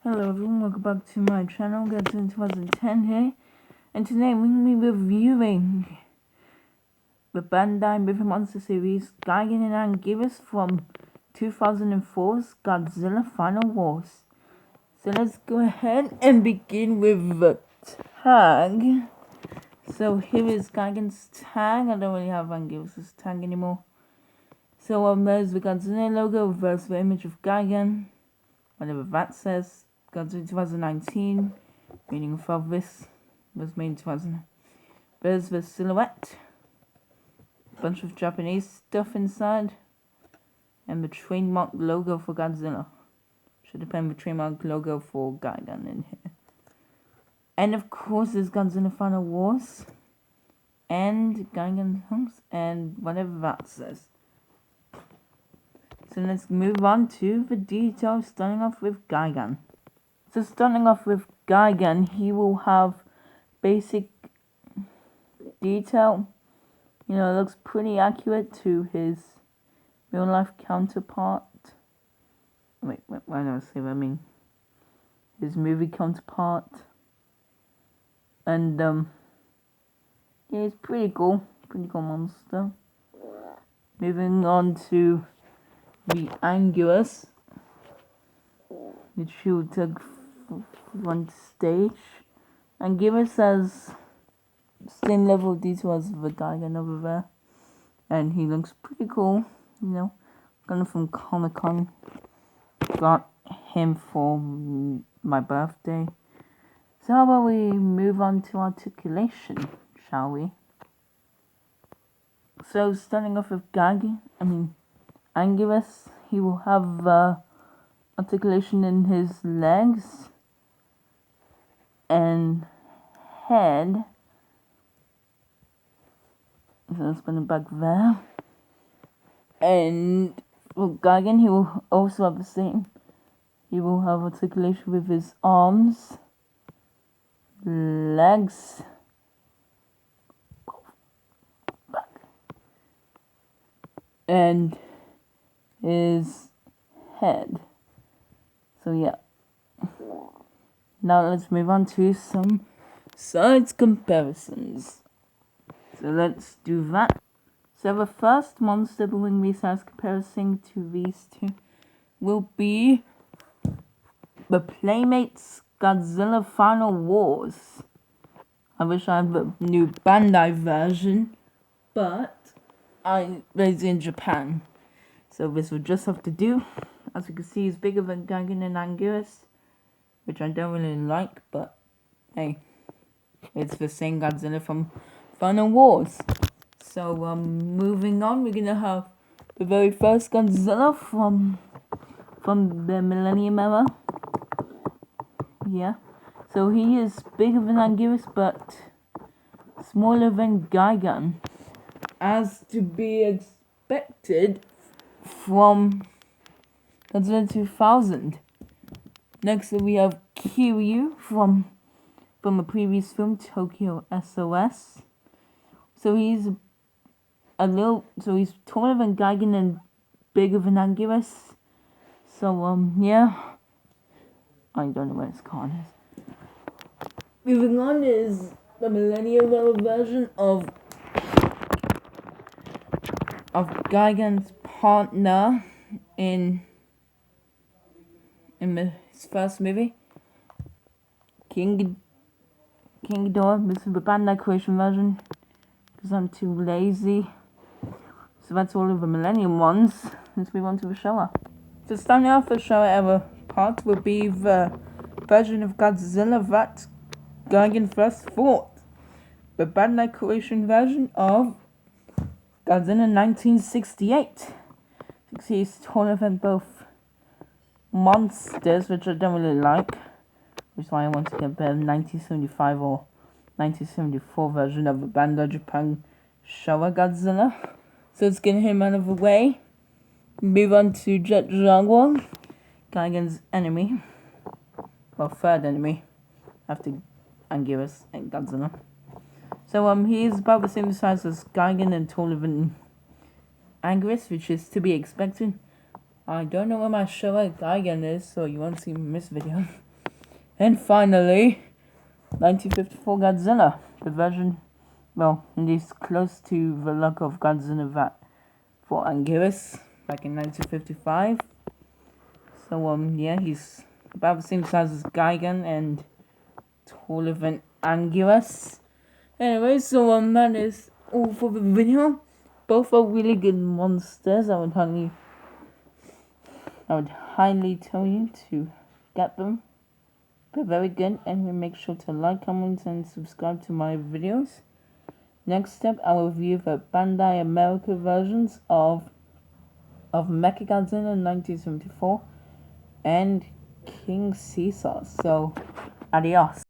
Hello everyone, welcome back to my channel, Godzilla 2010 here, and today we're going to be reviewing the Bandai Movie Monster series, Gigan and Angirus from 2004's Godzilla Final Wars. So let's go ahead and begin with the tag. So here is Gigan's tag. I don't really have Angirus' tag anymore. So there's the Godzilla logo versus the image of Gigan, whatever that says. Godzilla 2019, meaning of this was made in 2000. There's the silhouette, bunch of Japanese stuff inside, and the trademark logo for Godzilla. Should depend the trademark logo for Gigan in here. And of course there's Godzilla Final Wars, and Gigan Hunks, and whatever that says. So let's move on to the details, starting off with Gigan. So starting off with Gigan, he will have basic detail. You know, it looks pretty accurate to his real life counterpart. Wait, why don't I say that? I mean, his movie counterpart. And, yeah, it's pretty cool. Pretty cool monster. Moving on to the Angirus, which he will take front stage. Angirus has same level of detail as the Gigan over there, and he looks pretty cool. You know, got him from Comic-Con. Got him for my birthday. So how about we move on to articulation, shall we? So starting off with Angirus, he will have articulation in his legs and head. So let's put it back there. And for Gigan, he will also have the same. He will have articulation with his arms, legs, back, and his head. So yeah. Now let's move on to some size comparisons. So let's do that. So the first monster doing the size comparison to these two will be the Playmates Godzilla Final Wars. I wish I had the new Bandai version, but it's in Japan. So this would just have to do. As you can see, it's bigger than Gigan and Angirus, which I don't really like, but hey, it's the same Godzilla from Final Wars. So moving on, we're gonna have the very first Godzilla from the Millennium Era. Yeah, so he is bigger than Angirus, but smaller than Gigan, as to be expected from Godzilla 2000. Next we have Kiryu from a previous film, Tokyo SOS. So he's he's taller than Gigan and bigger than Angirus. So yeah, I don't know where his card is. Moving on is the Millennium Era version of Gigan's partner in his first movie, King Ghidorah. This is the Bandai creation version, because I'm too lazy. So that's all of the Millennium ones. Let's move on to the Showa. So starting off the Showa Era part will be the version of Godzilla that Gigan first fought. The Bandai creation version of Godzilla 1968. You can see he's taller than both monsters, which I don't really like, which is why I want to compare the 1975 or 1974 version of the Bandai Japan Showa Godzilla. So let's get him out of the way. Move on to Jet Jaguar, Gigan's enemy. Well, third enemy after Angirus and Godzilla. So he is about the same size as Gigan and taller than Angirus, which is to be expected. I don't know where my Showa Gigan is, so you won't see him in this video. And finally, 1954 Godzilla, the version, well, it is close to the look of Godzilla that for Angirus back in 1955. So yeah, he's about the same size as Gigan and taller than Angirus. Anyway, so that is all for the video. Both are really good monsters. I would highly tell you to get them. They're very good, and make sure to like, comment, and subscribe to my videos. Next step, I will review the Bandai America versions of Mechagodzilla 1974 and King Ceacar. So, adios.